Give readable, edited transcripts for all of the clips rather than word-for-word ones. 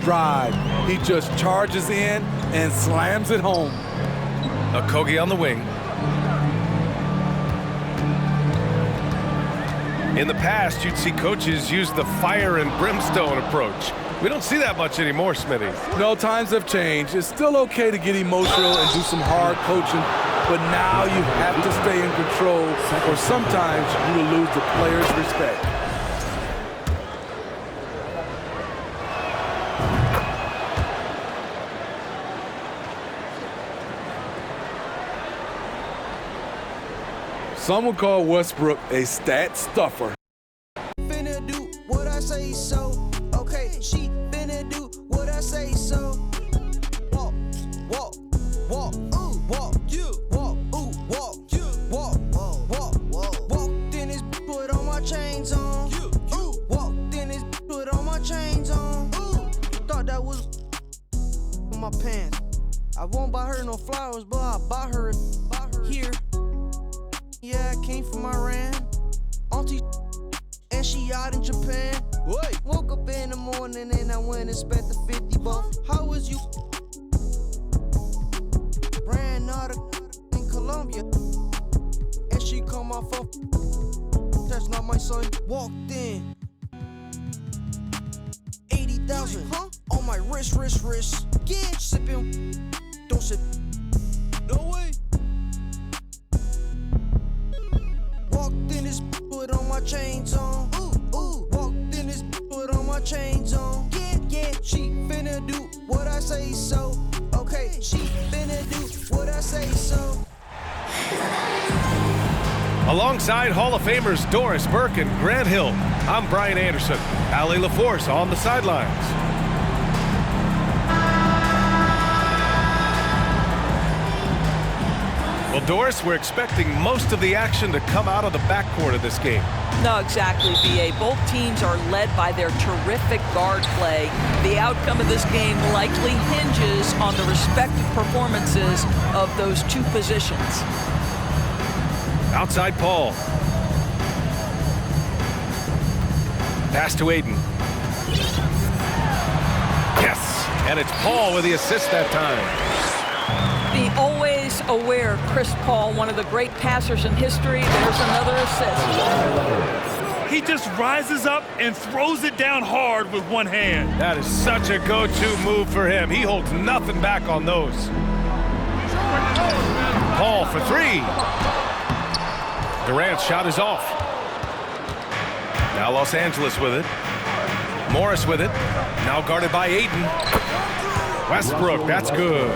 drive. He just charges in and slams it home. Okogie on the wing. In the past, you'd see coaches use the fire and brimstone approach. We don't see that much anymore, Smitty. No, times have changed. It's still okay to get emotional and do some hard coaching, but now you have to stay in control, or sometimes you will lose the players' respect. Some would call Westbrook a stat stuffer. Finna do what I say so. Okay, she finna do what I say so. Walk, walk, walk, ooh, walk, you, walk, ooh, walk, you, walk, walk, walk. Walked in this, put all my chains on. Ooh, walked in this, put all my chains on. Ooh, thought that was my pants. I won't buy her no flowers, but I'll buy her here. Yeah, I came from Iran. Auntie, and she out in Japan. Wait. Woke up in the morning and I went and spent the 50 bucks. How was you? Ran out in Colombia. And she called my phone. That's not my son. Walked in. 80,000 on my wrist. Yeah, sipping. Don't sip. No way. Walked in this, put on my chains on. Ooh, walked in this, put on my chains on. Yeah, she finna do what I say so. Okay, she finna do what I say so. Alongside Hall of Famers Doris Burke and Grant Hill, I'm Brian Anderson. Allie LaForce on the sidelines. Well, Doris, we're expecting most of the action to come out of the backcourt of this game. No, exactly, B.A. Both teams are led by their terrific guard play. The outcome of this game likely hinges on the respective performances of those two positions. Outside Paul. Pass to Aiden. Yes, and it's Paul with the assist that time. Be always aware, Chris Paul, one of the great passers in history. There's another assist. He just rises up and throws it down hard with one hand. That is such a go-to move for him. He holds nothing back on those. Paul for three. Durant's shot is off. Now Los Angeles with it. Morris with it. Now guarded by Aiden. Westbrook, that's good.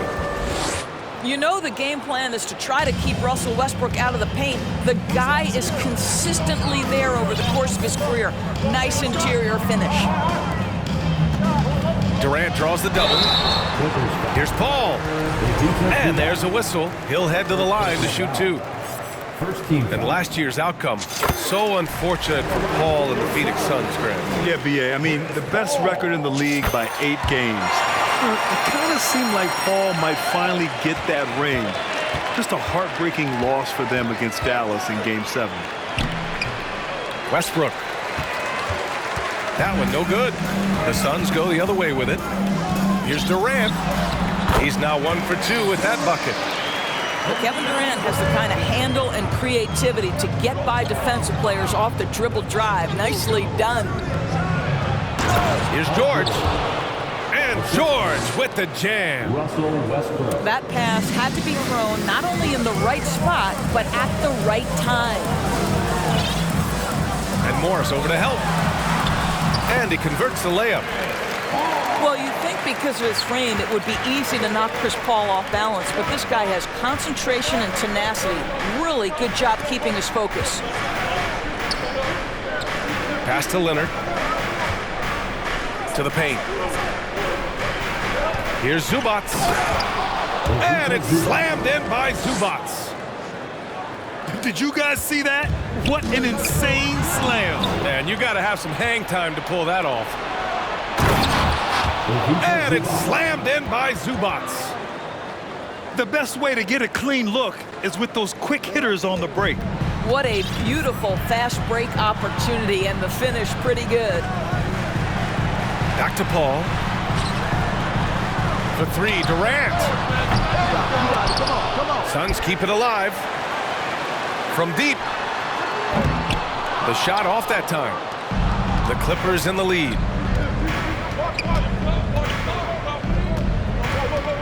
You know the game plan is to try to keep Russell Westbrook out of the paint. The guy is consistently there over the course of his career. Nice interior finish. Durant draws the double. Here's Paul. And there's a whistle. He'll head to the line to shoot two. And last year's outcome, so unfortunate for Paul and the Phoenix Suns, Grant. Yeah, B.A. I mean, the best record in the league by 8 games. It kind of seemed like Paul might finally get that ring. Just a heartbreaking loss for them against Dallas in Game 7. Westbrook. That one no good. The Suns go the other way with it. Here's Durant. He's now 1 for 2 with that bucket. Kevin Durant has the kind of handle and creativity to get by defensive players off the dribble drive. Nicely done. Here's George. And George with the jam. That pass had to be thrown not only in the right spot, but at the right time. And Morris over to help. And he converts the layup. Well, you'd think because of his frame, it would be easy to knock Chris Paul off balance, but this guy has concentration and tenacity. Really good job keeping his focus. Pass to Leonard. To the paint. Here's Zubac. And it's slammed in by Zubac. Did you guys see that? What an insane slam. Man, you got to have some hang time to pull that off. And it's slammed in by Zubac. The best way to get a clean look is with those quick hitters on the break. What a beautiful fast break opportunity, and the finish pretty good. Back to Paul. For three, Durant. Suns keep it alive. From deep. The shot off that time. The Clippers in the lead.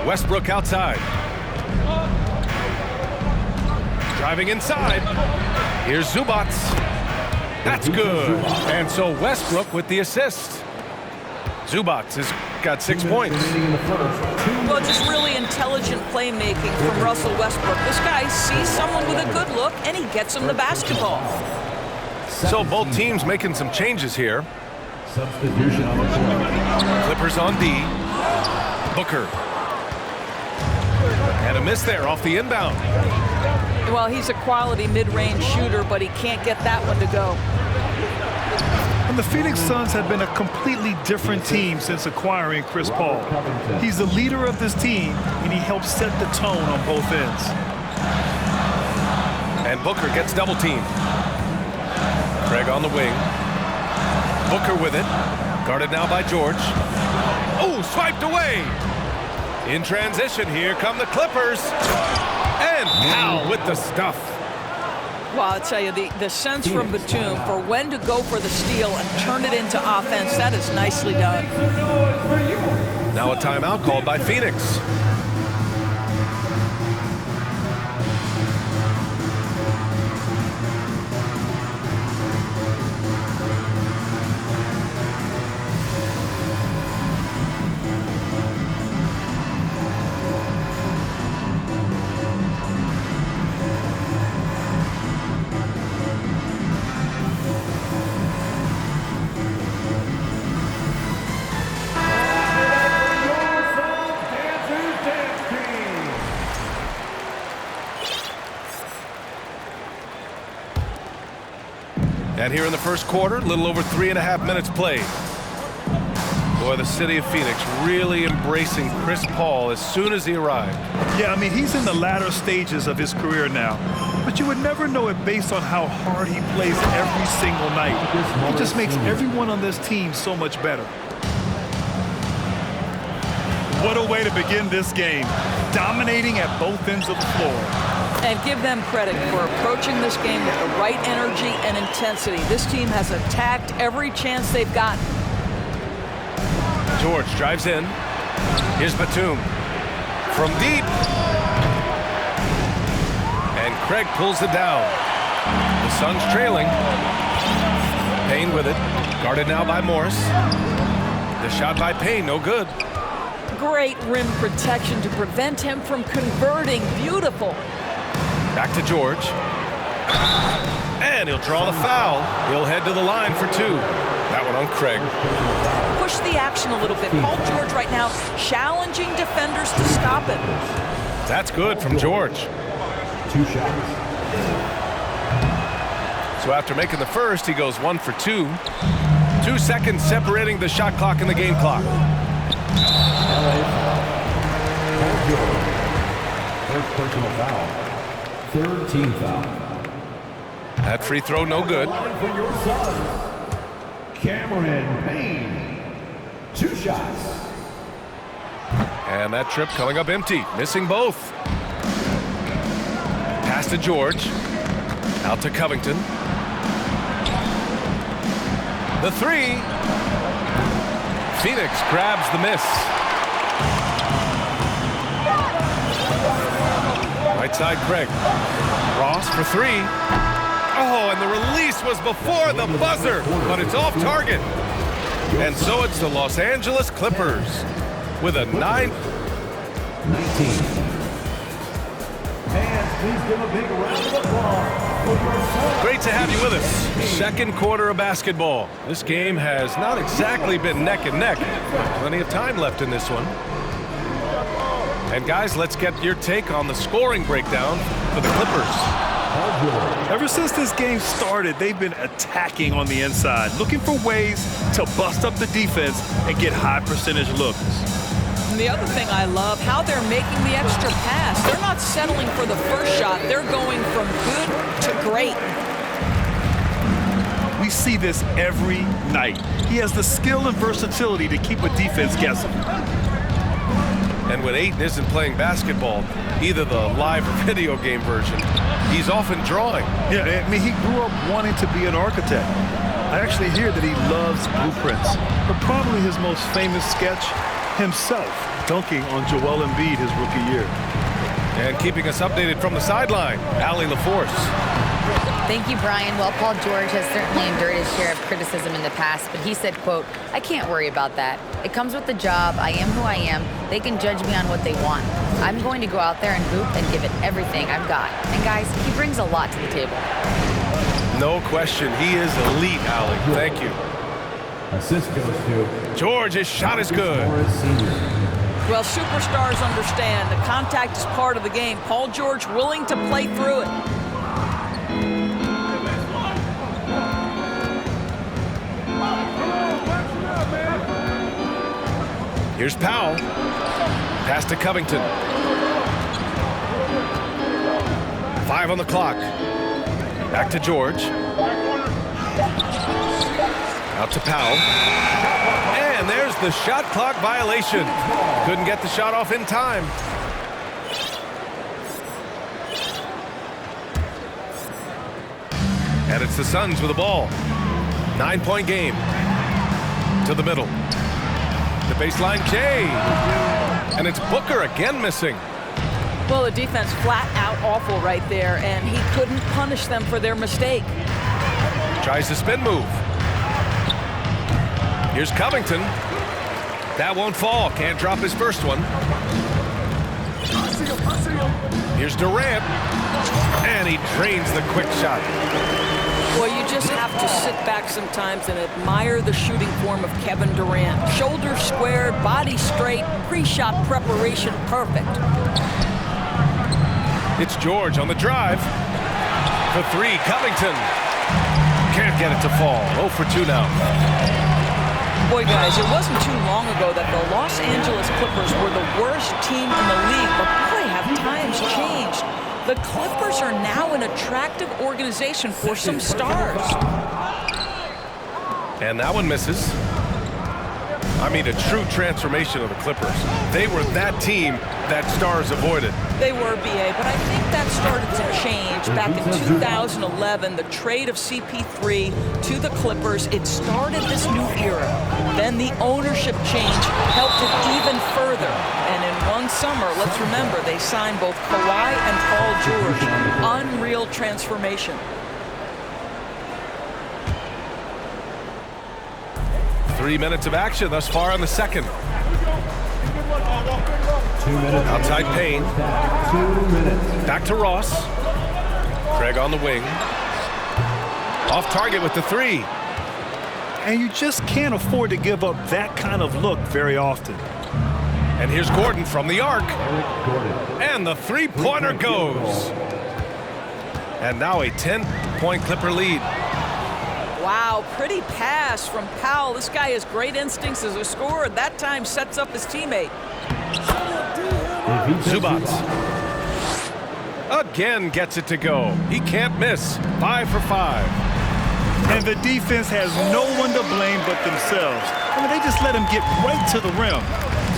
Westbrook outside. Driving inside. Here's Zubac. That's good. And so Westbrook with the assist. Zubac has got 6 points. Well, just really intelligent playmaking from Russell Westbrook. This guy sees someone with a good look, and he gets him the basketball. So both teams making some changes here. Substitution on the floor. Clippers on D. Booker. And a miss there off the inbound. Well, he's a quality mid-range shooter, but he can't get that one to go. And the Phoenix Suns have been a completely different team since acquiring Chris Paul. He's the leader of this team, and he helps set the tone on both ends. And Booker gets double teamed. Craig on the wing. Booker with it. Guarded now by George. Oh, swiped away. In transition, here come the Clippers. And Powell with the stuff. Well, I'll tell you, the sense from Batum for when to go for the steal and turn it into offense, that is nicely done. Now a timeout called by Phoenix. And here in the first quarter, a little over 3.5 minutes played. Boy, the city of Phoenix really embracing Chris Paul as soon as he arrived. Yeah, I mean, he's in the latter stages of his career now. But you would never know it based on how hard he plays every single night. He just makes everyone on this team so much better. What a way to begin this game. Dominating at both ends of the floor. And give them credit for approaching this game with the right energy and intensity. This team has attacked every chance they've gotten. George drives in. Here's Batum. From deep. And Craig pulls it down. The Suns trailing. Payne with it. Guarded now by Morris. The shot by Payne, no good. Great rim protection to prevent him from converting. Beautiful. Back to George. And he'll draw the foul. He'll head to the line for two. That one on Craig. Push the action a little bit. Paul George right now challenging defenders to stop it. That's good from George. 2 shots. So after making the first, he goes 1 for 2. 2 seconds separating the shot clock and the game clock. Paul George. First personal foul. 3rd team foul. That free throw no good. For your Suns, Cameron Payne. 2 shots. And that trip coming up empty, missing both. Pass to George. Out to Covington. The 3. Phoenix grabs the miss. Right side, Craig. Ross for 3. Oh, and the release was before the buzzer, but it's off target. And so it's the Los Angeles Clippers with a 9. 19. And please give a big round of applause. Great to have you with us. Second quarter of basketball. This game has not exactly been neck and neck. Plenty of time left in this one. And guys, let's get your take on the scoring breakdown for the Clippers. Ever since this game started, they've been attacking on the inside, looking for ways to bust up the defense and get high percentage looks. And the other thing I love, how they're making the extra pass. They're not settling for the first shot. They're going from good to great. We see this every night. He has the skill and versatility to keep a defense guessing. And when Ayton isn't playing basketball, either the live or video game version, he's often drawing. Yeah, I mean, he grew up wanting to be an architect. I actually hear that he loves blueprints. But probably his most famous sketch, himself dunking on Joel Embiid his rookie year. And keeping us updated from the sideline, Allie LaForce. Thank you, Brian. Well, Paul George has certainly endured his share of criticism in the past, but he said, quote, "I can't worry about that. It comes with the job. I am who I am. They can judge me on what they want. I'm going to go out there and hoop and give it everything I've got." And guys, he brings a lot to the table. No question, he is elite, Allie. Thank you. Assist goes to George, his shot is good. Morris Sr. Well, superstars understand the contact is part of the game. Paul George willing to play through it. Here's Powell. Pass to Covington. 5 on the clock. Back to George. Out to Powell. And there's the shot clock violation. Couldn't get the shot off in time. And it's the Suns with the ball. 9-point game. To the middle. The baseline, Jay. And it's Booker again missing. Well, the defense flat out awful right there, and he couldn't punish them for their mistake. Tries the spin move. Here's Covington. That won't fall. Can't drop his first one. Here's Durant. And he drains the quick shot. Well, you just have to sit back sometimes and admire the shooting form of Kevin Durant. Shoulders squared, body straight, pre-shot preparation perfect. It's George on the drive. For 3, Covington. Can't get it to fall. 0 for 2 now. Boy, guys, it wasn't too long ago that the Los Angeles Clippers were the worst team in the league, but boy, have times changed. The Clippers are now an attractive organization for some stars. And that one misses. I mean, a true transformation of the Clippers. They were that team that stars avoided. They were, BA, but I think that started to change back in 2011, the trade of CP3 to the Clippers. It started this new era. Then the ownership change helped it even further. And in one summer, let's remember, they signed both Kawhi and Paul George. Unreal transformation. 3 minutes of action thus far in the second. 2 minutes. Outside Payne. 2 minutes. Back to Ross. Craig on the wing. Off target with the 3. And you just can't afford to give up that kind of look very often. And here's Gordon from the arc. Eric Gordon. And the three-pointer goes. And now a 10-point Clipper lead. Wow, pretty pass from Powell. This guy has great instincts as a scorer. That time sets up his teammate. Zubac. Again gets it to go. He can't miss. 5 for 5. And the defense has no one to blame but themselves. I mean, they just let him get right to the rim.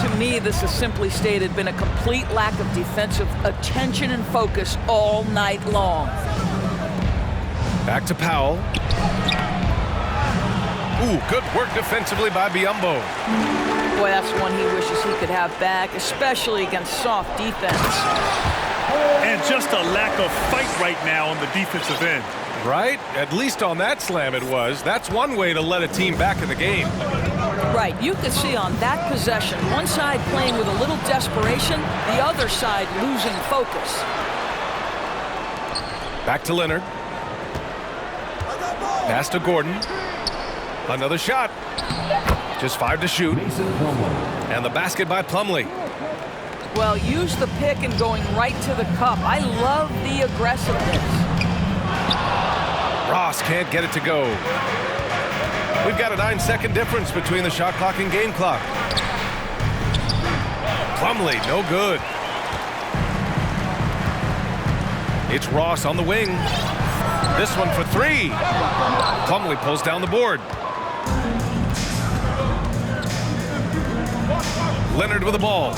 To me, this has simply stated been a complete lack of defensive attention and focus all night long. Back to Powell. Ooh, good work defensively by Biyombo. Boy, that's one he wishes he could have back, especially against soft defense. And just a lack of fight right now on the defensive end. Right? At least on that slam it was. That's one way to let a team back in the game. Right, you could see on that possession, one side playing with a little desperation, the other side losing focus. Back to Leonard. Pass to Gordon. Another shot. Just 5 to shoot. Mason Plumlee. And the basket by Plumlee. Well, use the pick and going right to the cup. I love the aggressiveness. Ross can't get it to go. We've got a 9-second difference between the shot clock and game clock. Plumlee, no good. It's Ross on the wing. This one for 3. Plumlee pulls down the board. Leonard with the ball.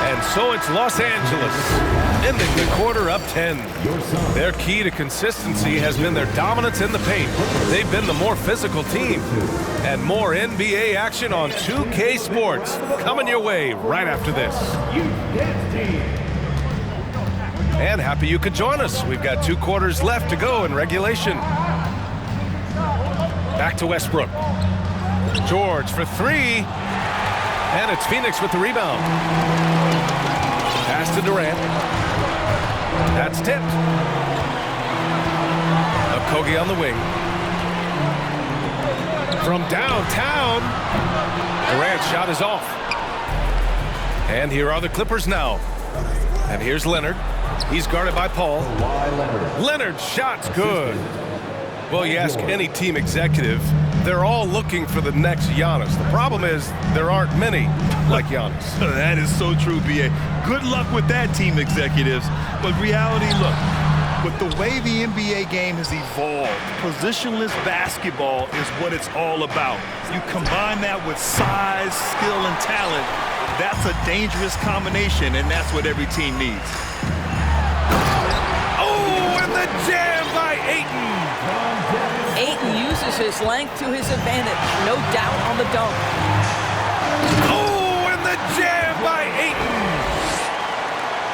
And so it's Los Angeles, ending the quarter up 10. Their key to consistency has been their dominance in the paint. They've been the more physical team. And more NBA action on 2K Sports coming your way right after this. And happy you could join us. We've got 2 quarters left to go in regulation. Back to Westbrook. George for 3. And it's Phoenix with the rebound. Pass to Durant. That's tipped. Okogie on the wing. From downtown. Durant's shot is off. And here are the Clippers now. And here's Leonard. He's guarded by Paul. Leonard's shot's good. Well, you ask any team executive, they're all looking for the next Giannis. The problem is there aren't many like Giannis. That is so true, B.A. Good luck with that, team executives. But reality, look, with the way the NBA game has evolved, positionless basketball is what it's all about. You combine that with size, skill, and talent, that's a dangerous combination, and that's what every team needs. Oh, and the jam by Ayton. Ayton uses his length to his advantage. No doubt on the dunk. Oh, and the jam by Ayton.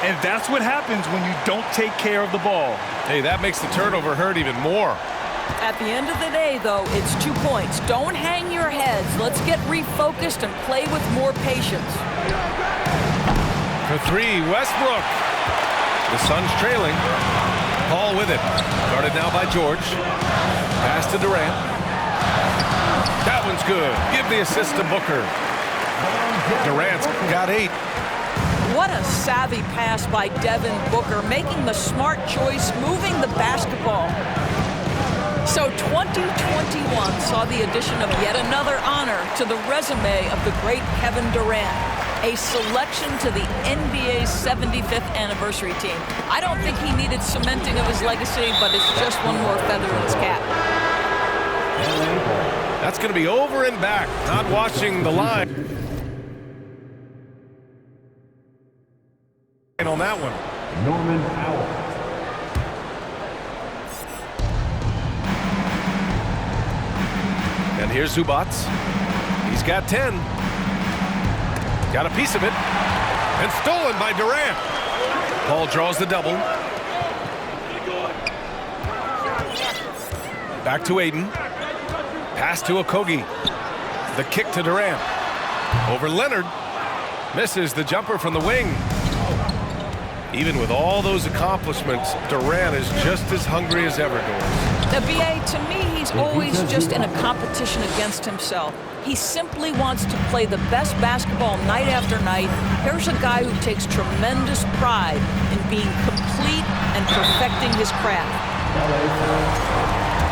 And that's what happens when you don't take care of the ball. Hey, that makes the turnover hurt even more. At the end of the day, though, it's 2 points. Don't hang your heads. Let's get refocused and play with more patience. For 3, Westbrook. The Suns trailing. Paul with it. Guarded now by George. Pass to Durant. That one's good. Give the assist to Booker. Durant's got 8. What a savvy pass by Devin Booker, making the smart choice, moving the basketball. So 2021 saw the addition of yet another honor to the resume of the great Kevin Durant. A selection to the NBA's 75th anniversary team. I don't think he needed cementing of his legacy, but it's just one more feather in his cap. That's going to be over and back. Not watching the line on that one. Norman Powell. And here's Zubac. He's got 10. Got a piece of it. And stolen by Durant. Paul draws the double. Back to Ayton. Pass to Okogie. The kick to Durant. Over Leonard. Misses the jumper from the wing. Even with all those accomplishments, Durant is just as hungry as ever, Doris. The BA, to me, he's always just in a competition against himself. He simply wants to play the best basketball night after night. Here's a guy who takes tremendous pride in being complete and perfecting his craft.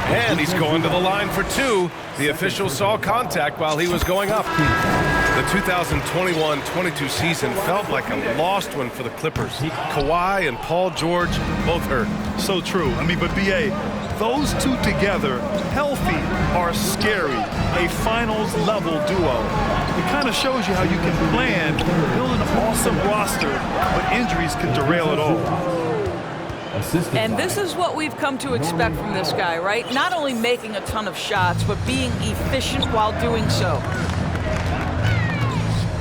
And he's going to the line for 2. The official saw contact while he was going up. The 2021-22 season felt like a lost one for the Clippers. Kawhi and Paul George both hurt. So true. I mean, but B.A., those two together, healthy, are scary. A finals-level duo. It kind of shows you how you can plan, build an awesome roster, but injuries can derail it all. And this is what we've come to expect from this guy, right? Not only making a ton of shots, but being efficient while doing so.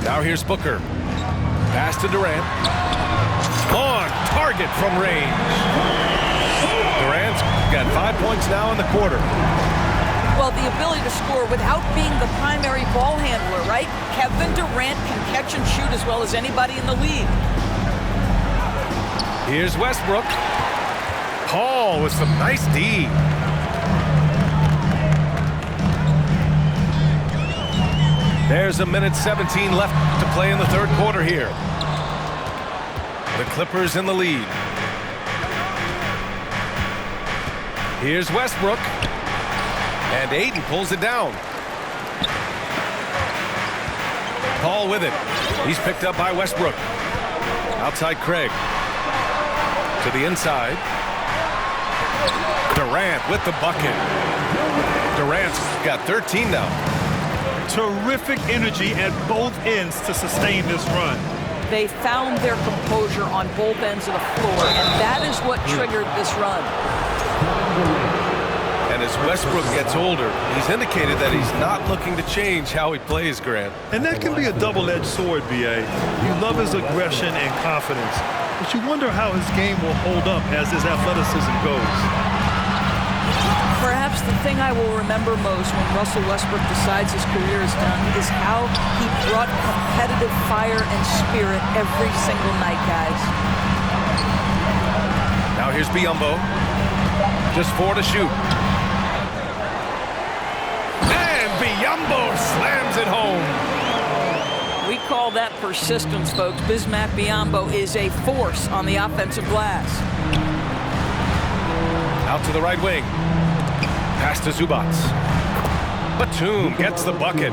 Now here's Booker. Pass to Durant. On target from range. Durant's got 5 points now in the quarter. Well, the ability to score without being the primary ball handler, right? Kevin Durant can catch and shoot as well as anybody in the league. Here's Westbrook. Paul with some nice D. There's a minute 17 left to play in the third quarter here. The Clippers in the lead. Here's Westbrook. And Ayton pulls it down. Paul with it. He's picked up by Westbrook. Outside Craig. To the inside. Durant Durant with the bucket. Durant's got 13 now. Terrific energy at both ends to sustain this run. They found their composure on both ends of the floor, and that is what triggered this run. And as Westbrook gets older, he's indicated that he's not looking to change how he plays, Grant. And that can be a double-edged sword, B.A. You love his aggression and confidence, but you wonder how his game will hold up as his athleticism goes. Perhaps the thing I will remember most when Russell Westbrook decides his career is done is how he brought competitive fire and spirit every single night, guys. Now here's Biyombo. Just 4 to shoot. And Biyombo slams it home. We call that persistence, folks. Bismack Biyombo is a force on the offensive glass. Out to the right wing. Pass to Zubac. Batum gets the bucket.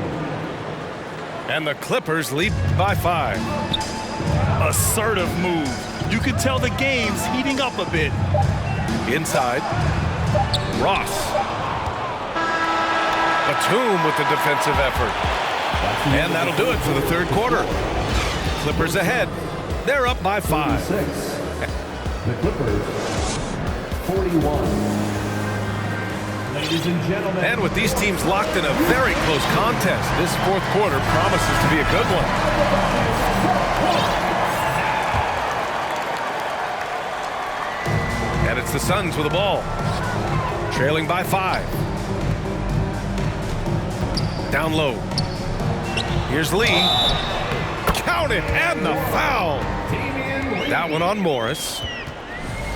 And the Clippers lead by 5. Assertive move. You can tell the game's heating up a bit. Inside. Ross. Batum with the defensive effort. And that'll do it for the third quarter. Clippers ahead. They're up by 5. The Clippers, 41. Ladies and gentlemen. And with these teams locked in a very close contest, this fourth quarter promises to be a good one. And it's the Suns with the ball. Trailing by 5. Down low. Here's Lee. Count it, and the foul. That one on Morris.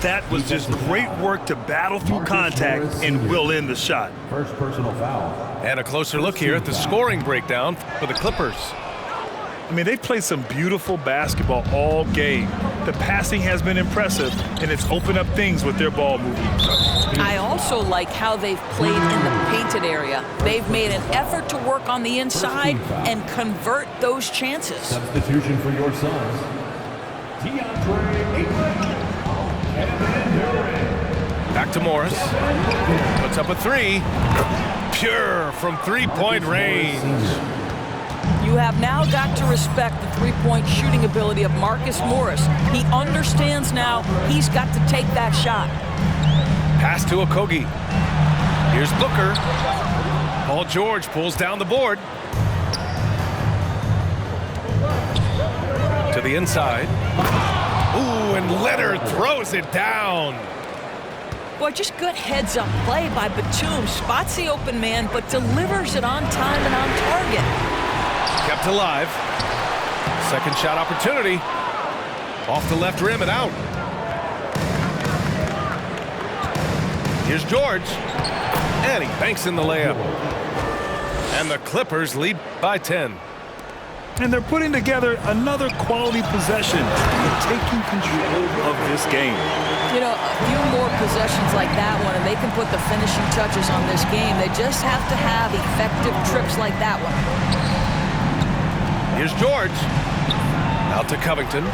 That was just great work to battle through contact and will in the shot. First personal foul. And a closer look here at the scoring breakdown for the Clippers. I mean, they played some beautiful basketball all game. The passing has been impressive, and it's opened up things with their ball movement. I also like how they've played in the painted area. They've made an effort to work on the inside and convert those chances. Substitution for your Suns. DeAndre Ayton. Back to Morris. Puts up a 3. Pure from three-point range. You have now got to respect the three-point shooting ability of Marcus Morris. He understands now he's got to take that shot. Pass to Okogie. Here's Booker. Paul George pulls down the board. To the inside. Ooh, and Leonard throws it down. Boy, just good heads-up play by Batum. Spots the open man, but delivers it on time and on target. Kept alive. Second shot opportunity. Off the left rim and out. Here's George. And he banks in the layup. And the Clippers lead by 10. And they're putting together another quality possession and taking control of this game. You know, a few more possessions like that one, and they can put the finishing touches on this game. They just have to have effective trips like that one. Here's George. Out to Covington.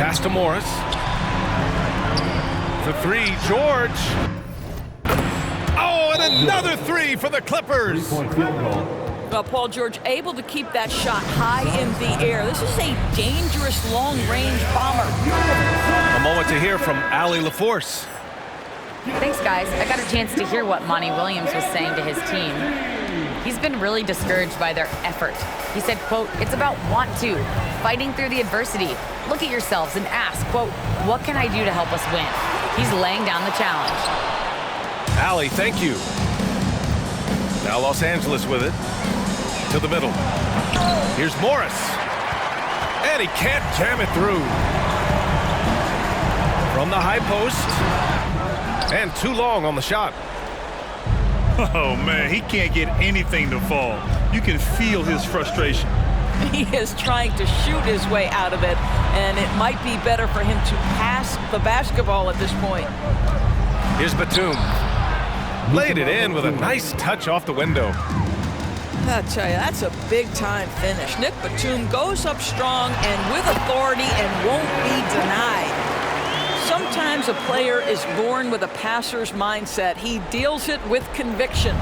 Pass to Morris. For 3, George. Oh, and another 3 for the Clippers. Three-point field goal. Paul George able to keep that shot high in the air. This is a dangerous long-range bomber. A moment to hear from Allie LaForce. Thanks, guys. I got a chance to hear what Monty Williams was saying to his team. He's been really discouraged by their effort. He said, quote, "It's about want to, fighting through the adversity. Look at yourselves and ask, quote, what can I do to help us win?" He's laying down the challenge. Allie, thank you. Now Los Angeles with it. To the middle. Here's Morris. And he can't jam it through. From the high post. And too long on the shot. Oh, man, he can't get anything to fall. You can feel his frustration. He is trying to shoot his way out of it, and it might be better for him to pass the basketball at this point. Here's Batum. Laid it in with a nice touch off the window. I'll tell you, that's a big-time finish. Nick Batum goes up strong and with authority and won't be denied. Sometimes a player is born with a passer's mindset. He deals it with conviction.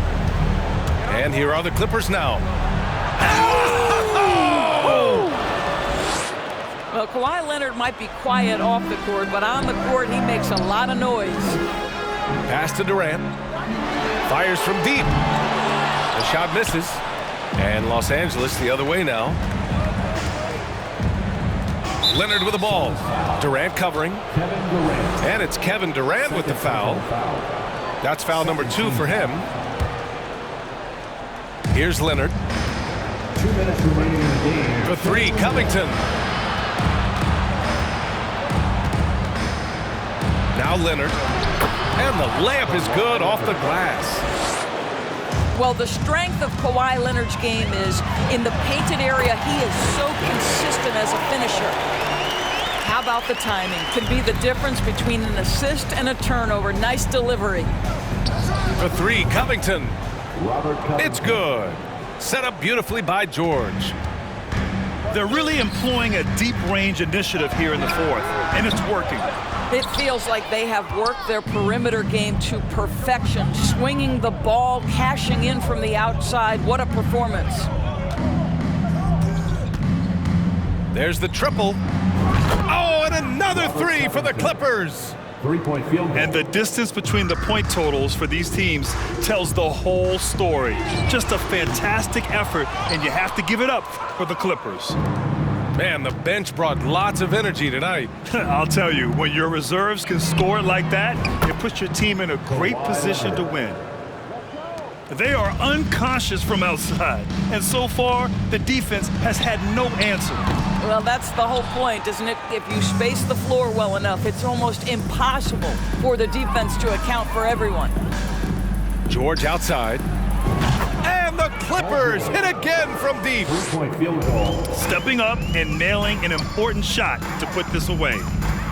And here are the Clippers now. Well, Kawhi Leonard might be quiet off the court, but on the court, he makes a lot of noise. Pass to Durant. Fires from deep. The shot misses. And Los Angeles the other way now. Leonard with the ball. Durant covering. And it's Kevin Durant with the foul. That's foul number 2 for him. Here's Leonard. 2 minutes remaining in the game. For 3, Covington. Now Leonard. And the layup is good off the glass. Well, the strength of Kawhi Leonard's game is in the painted area. He is so consistent as a finisher. How about the timing? Could be the difference between an assist and a turnover. Nice delivery. For 3, Covington. It's good. Set up beautifully by George. They're really employing a deep range initiative here in the fourth, and it's working. It feels like they have worked their perimeter game to perfection, swinging the ball, cashing in from the outside. What a performance. There's the triple. Oh, and another 3 for the Clippers. 3-point field goal. And the distance between the point totals for these teams tells the whole story. Just a fantastic effort, and you have to give it up for the Clippers. Man, the bench brought lots of energy tonight. I'll tell you, when your reserves can score like that, it puts your team in a great position to win. They are unconscious from outside, and so far, the defense has had no answer. Well, that's the whole point, isn't it? If you space the floor well enough, it's almost impossible for the defense to account for everyone. George outside. And the Clippers hit again from deep. 3-point field goal. Stepping up and nailing an important shot to put this away.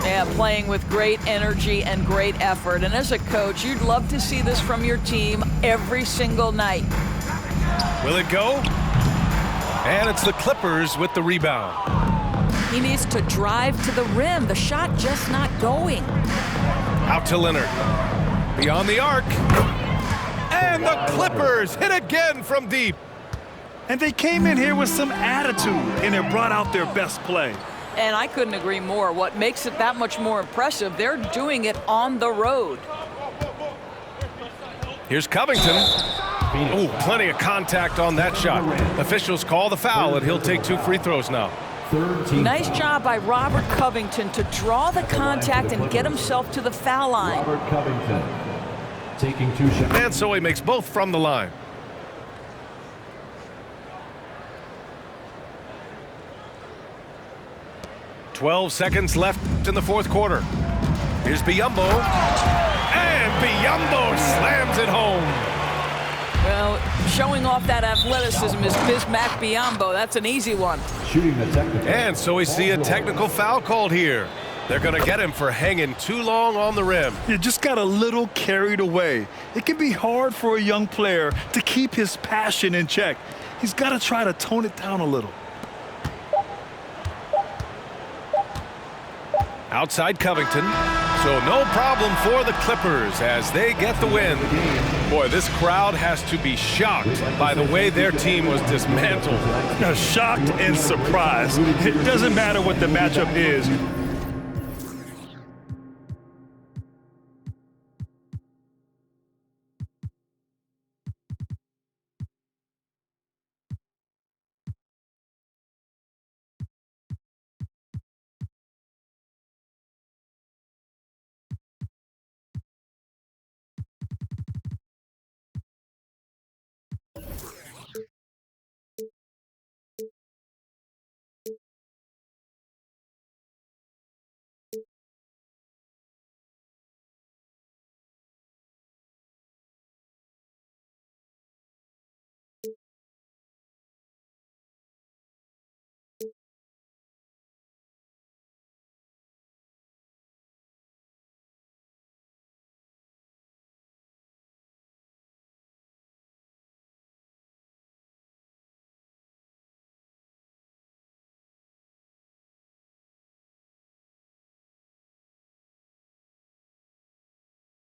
Yeah, playing with great energy and great effort. And as a coach, you'd love to see this from your team every single night. Will it go? And it's the Clippers with the rebound. He needs to drive to the rim. The shot just not going. Out to Leonard. Beyond the arc. And the Clippers hit again from deep. And they came in here with some attitude, and it brought out their best play. And I couldn't agree more. What makes it that much more impressive, they're doing it on the road. Here's Covington. Oh, plenty of contact on that shot. Officials call the foul, and he'll take 2 free throws now. Nice job by Robert Covington to draw the contact and get himself to the foul line. Robert Covington taking 2 shots. And so he makes both from the line. "12 seconds left in the fourth quarter. Here's Biyombo. And Biyombo slams it home. Well, showing off that athleticism is Bismack Biyombo. That's an easy one. Shooting the technical. And so we see a technical foul called here. They're going to get him for hanging too long on the rim. You just got a little carried away. It can be hard for a young player to keep his passion in check. He's got to try to tone it down a little. Outside Covington. So no problem for the Clippers as they get the win. Boy, this crowd has to be shocked by the way their team was dismantled. Shocked and surprised. It doesn't matter what the matchup is.